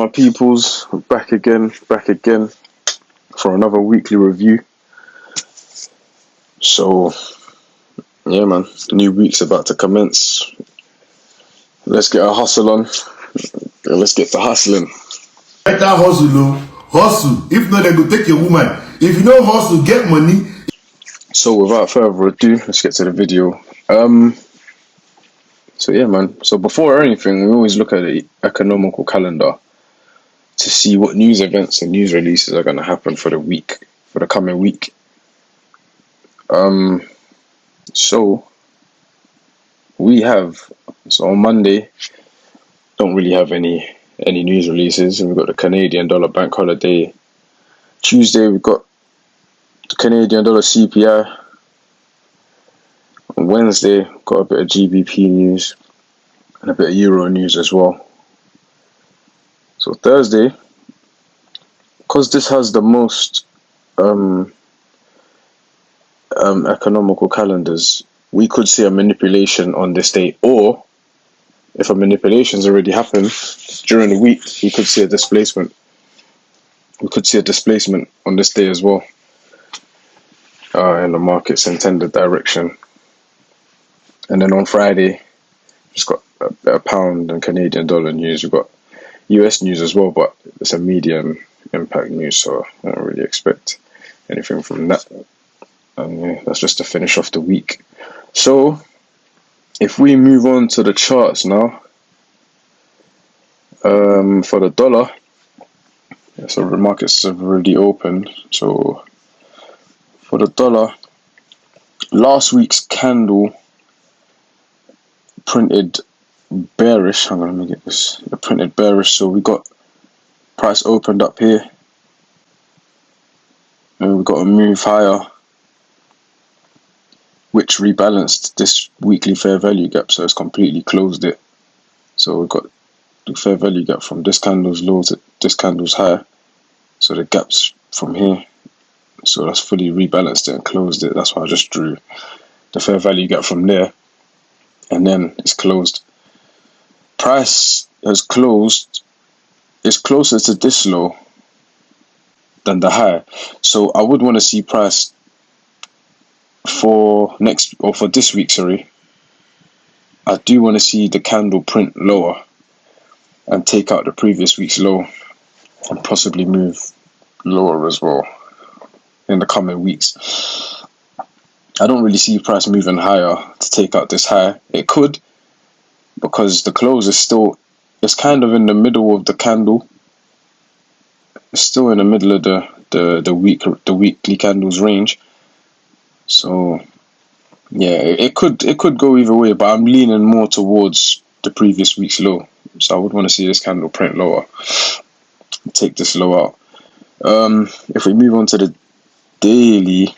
my peoples? We're back again for another weekly review. So, yeah, man, the new week's about to commence. Let's get a hustle on. Let's get to hustling. Get that hustle, though. Hustle. If not, they go take your woman. If you don't hustle, get money. So, without further ado, let's get to the video. So yeah, man. So before anything, we always look at the economical calendar to see what news events and news releases are going to happen for the coming week. So on Monday, don't really have any news releases, and we've got the Canadian dollar bank holiday. Tuesday, we've got the Canadian dollar CPI. On Wednesday, got a bit of GBP news and a bit of Euro news as well. So Thursday, because this has the most economical calendars, we could see a manipulation on this day, or if a manipulation's already happened during the week, we could see a displacement. We could see a displacement on this day as well, in the market's intended direction. And then on Friday, just got a pound and Canadian dollar news. We've got US news as well, but it's a medium impact news, so I don't really expect anything from that. And yeah, that's just to finish off the week. So if we move on to the charts now, for the dollar, so the markets have already opened. So for the dollar, last week's candle printed bearish. I'm gonna get this. It printed bearish, so we got price opened up here, and we got a move higher, which rebalanced this weekly fair value gap, so it's completely closed it. So we've got the fair value gap from this candle's low to this candle's high, so the gap's from here, so that's fully rebalanced it and closed it. That's why I just drew the fair value gap from there, and then it's closed. Price has closed, it's closer to this low than the high, so I would want to see price for this week, I do want to see the candle print lower and take out the previous week's low, and possibly move lower as well in the coming weeks. I don't really see price moving higher to take out this high. It could, because the close is it's kind of in the middle of the candle. It's still in the middle of the weekly candles range. So yeah, it could go either way, but I'm leaning more towards the previous week's low. So I would want to see this candle print lower, take this low out. If we move on to the daily,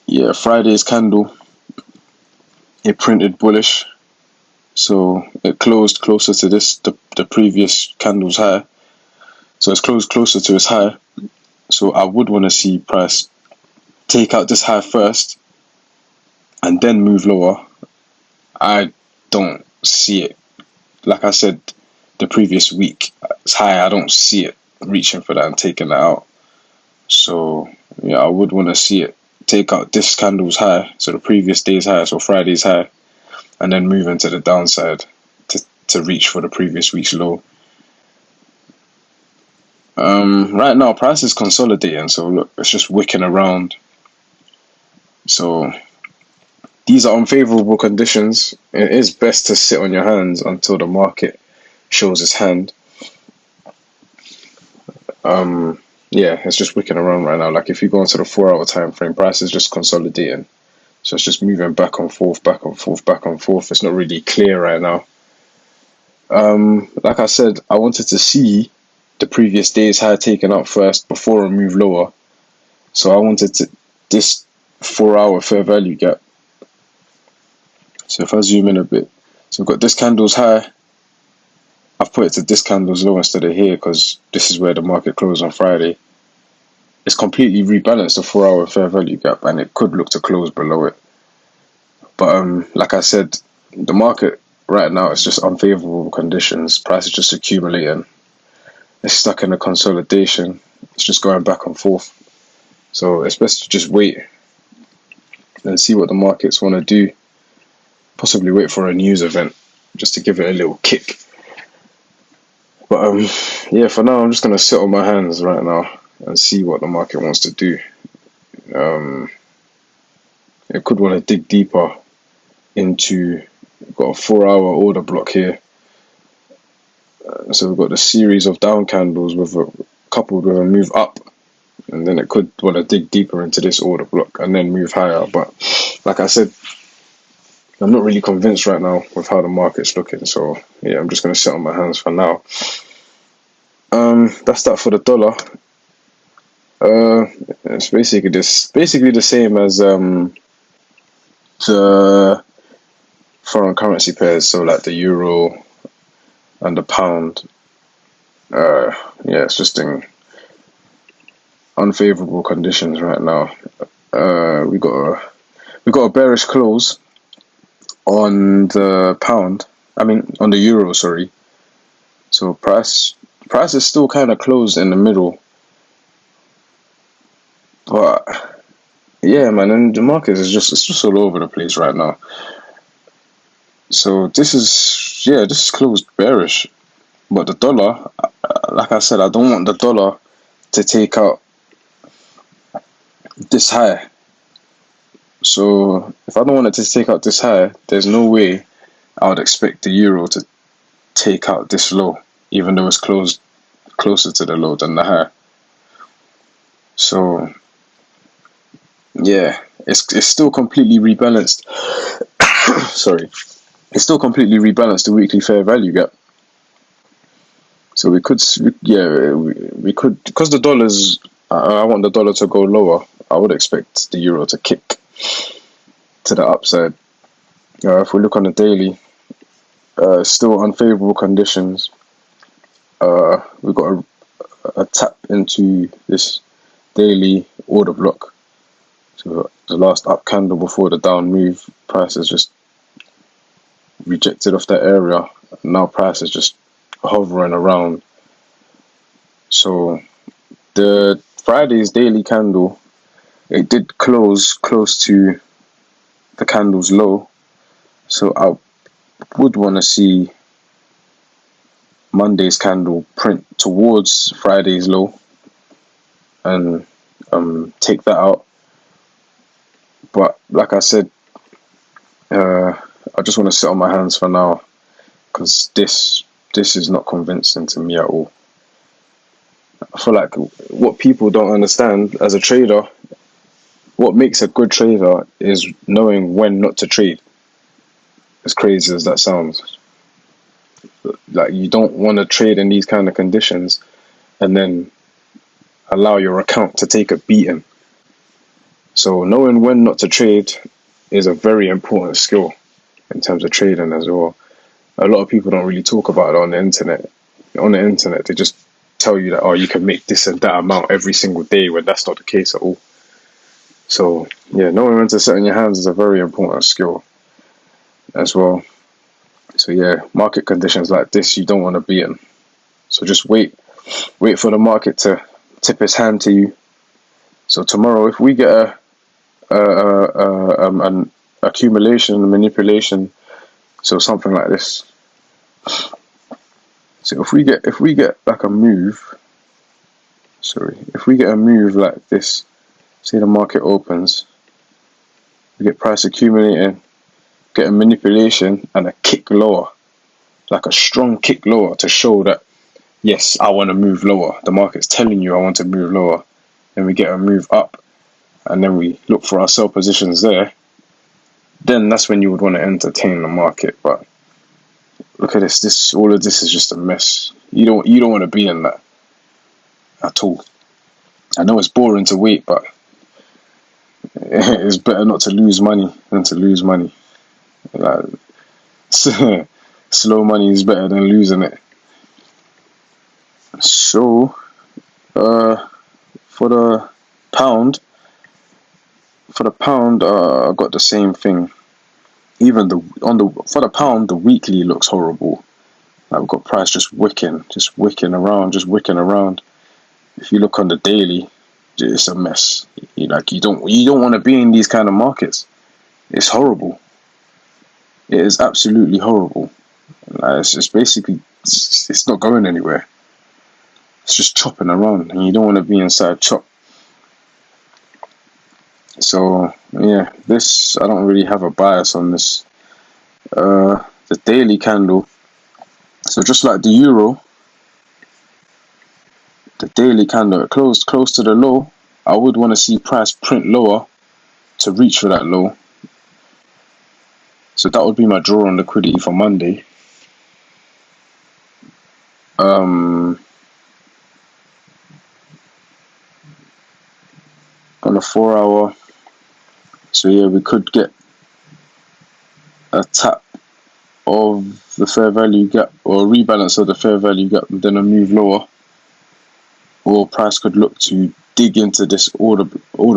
yeah, Friday's candle, it printed bullish, so it closed closer to the previous candle's high. So it's closed closer to its high. So I would want to see price take out this high first and then move lower. I don't see it. Like I said, the previous week, it's high. I don't see it reaching for that and taking that out. So yeah, I would want to see it take out this candle's high, so the previous day's high, so Friday's high, and then move into the downside to reach for the previous week's low. Right now, price is consolidating, so look, it's just wicking around. So these are unfavorable conditions. It is best to sit on your hands until the market shows its hand. Yeah, it's just wicking around right now. Like if you go into the 4-hour time frame, price is just consolidating. So it's just moving back and forth, back and forth, back and forth. It's not really clear right now. Like I said, I wanted to see the previous day's high taken out first before a move lower. So I wanted this 4-hour fair value gap. So if I zoom in a bit, so we've got this candle's high. I've put it to this candle's low instead of here because this is where the market closed on Friday. It's completely rebalanced the 4-hour fair value gap, and it could look to close below it. But like I said, the market right now it's just unfavorable conditions. Price is just accumulating. It's stuck in a consolidation. It's just going back and forth. So it's best to just wait and see what the markets want to do. Possibly wait for a news event just to give it a little kick. But yeah, for now I'm just gonna sit on my hands right now and see what the market wants to do. It could want to dig deeper into. We've got a 4-hour order block here. So we've got a series of down candles with coupled with a move up, and then it could want to dig deeper into this order block and then move higher. But like I said, I'm not really convinced right now with how the market's looking. So yeah, I'm just gonna sit on my hands for now. That's that for the dollar. It's basically the same as the foreign currency pairs. So like the euro and the pound. Yeah, it's just in unfavorable conditions right now. We got a bearish close on the pound. I mean on the euro, sorry. So price is still kind of closed in the middle. But yeah, man, and the market is just all over the place right now. So this is closed bearish. But the dollar, like I said, I don't want the dollar to take out this high. So if I don't want it to take out this high, there's no way I would expect the euro to take out this low, even though it's closed closer to the low than the high. So yeah, it's still completely rebalanced. Sorry, it's still completely rebalanced the weekly fair value gap. So we could, because the dollars. I want the dollar to go lower. I would expect the euro to kick to the upside. If we look on the daily, still unfavorable conditions. We've got a tap into this daily order block. So the last up candle before the down move, price is just rejected off that area. Now price is just hovering around. So the Friday's daily candle, it did close close to the candle's low. So I would want to see Monday's candle print towards Friday's low and take that out. But like I said, I just want to sit on my hands for now because this is not convincing to me at all. I feel like what people don't understand as a trader, what makes a good trader is knowing when not to trade. As crazy as that sounds. Like, you don't want to trade in these kind of conditions and then allow your account to take a beating. So knowing when not to trade is a very important skill in terms of trading as well. A lot of people don't really talk about it on the internet. On the internet, they just tell you that, oh, you can make this and that amount every single day, when that's not the case at all. So yeah, knowing when to sit in your hands is a very important skill as well. So yeah, market conditions like this you don't want to be in. So just wait for the market to tip its hand to you. So tomorrow, if we get an accumulation, manipulation, so something like this. So if we get like a move, if we get a move like this, say the market opens, we get price accumulating, get a manipulation and a kick lower, like a strong kick lower to show that yes, I want to move lower. The market's telling you I want to move lower. Then we get a move up, and then we look for our sell positions there. Then that's when you would want to entertain the market. But look at this. All of this is just a mess. You don't want to be in that at all. I know it's boring to wait, but it's better not to lose money than to lose money. Like, slow money is better than losing it. So, for the pound, I got the same thing. even for the pound, the weekly looks horrible. Like we've got price just wicking around. If you look on the daily, it's a mess. You don't want to be in these kind of markets. It's horrible. It is absolutely horrible. It's just basically, it's not going anywhere. It's just chopping around, and you don't want to be inside chop. So yeah, this, I don't really have a bias on this. The daily candle. So just like the euro, the daily candle, it closed close to the low. I would want to see price print lower to reach for that low. So that would be my draw on liquidity for Monday. On a 4 hour. So yeah, we could get a tap of the fair value gap, or a rebalance of the fair value gap, and then a move lower. Or price could look to dig into this order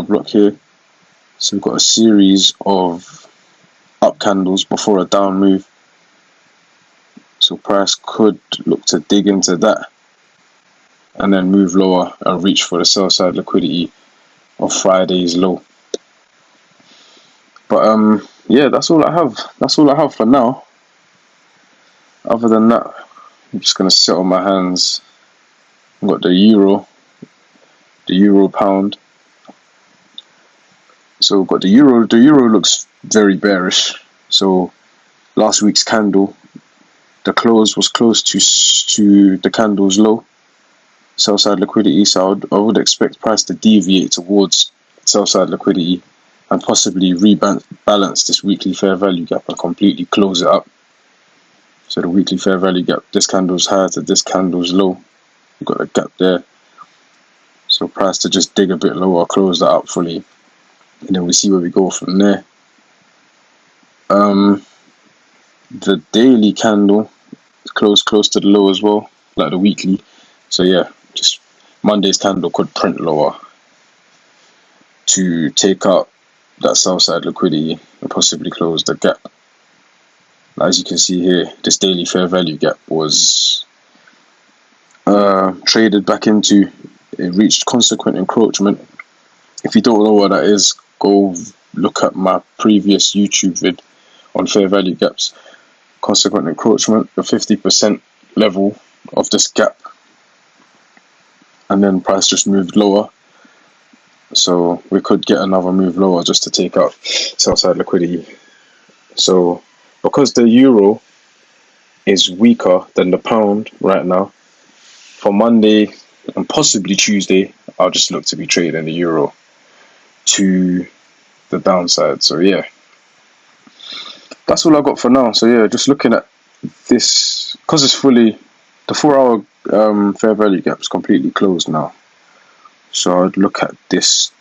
block here. So we've got a series of up candles before a down move. So price could look to dig into that and then move lower and reach for the sell side liquidity of Friday's low. But yeah, that's all I have. That's all I have for now. Other than that, I'm just gonna sit on my hands. I've got the euro pound. So we've got the euro. The euro looks very bearish. So last week's candle, the close was close to the candle's low, sell side liquidity. So I would expect price to deviate towards sell side liquidity and possibly rebalance this weekly fair value gap and completely close it up. So the weekly fair value gap, this candle's high to this candle's low. We've got a gap there. So price to just dig a bit lower, close that up fully, and then we see where we go from there. The daily candle close to the low as well, like the weekly. So yeah, just Monday's candle could print lower to take out that sell side liquidity and possibly close the gap. As you can see here, this daily fair value gap was traded back into, it reached consequent encroachment. If you don't know what that is, go look at my previous YouTube vid on fair value gaps. Consequent encroachment, the 50% level of this gap, and then price just moved lower. So we could get another move lower just to take out sell side liquidity. So because the euro is weaker than the pound right now, for Monday and possibly Tuesday, I'll just look to be trading the euro to the downside. So yeah, that's all I got for now. So yeah, just looking at this, because it's fully, the 4 hour fair value gap is completely closed now. So I'd look at this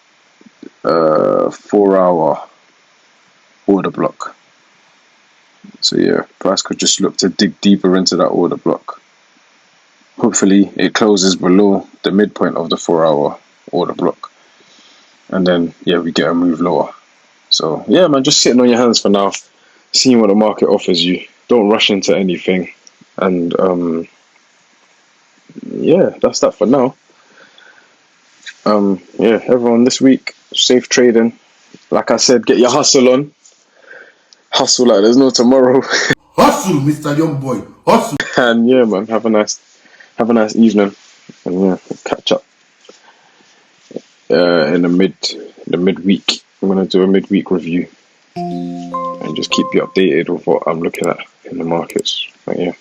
4 hour order block. So yeah, price could just look to dig deeper into that order block. Hopefully it closes below the midpoint of the 4 hour order block, and then yeah, we get a move lower. So yeah, man, just sitting on your hands for now, seeing what the market offers you. Don't rush into anything, and yeah, that's that for now. Yeah, everyone, this week, safe trading. Like I said, get your hustle on. Hustle like there's no tomorrow. Hustle, Mr. Young Boy. Hustle. And yeah, man, have a nice evening, and yeah, we'll catch up in the midweek. I'm gonna do a midweek review and just keep you updated with what I'm looking at in the markets. But yeah.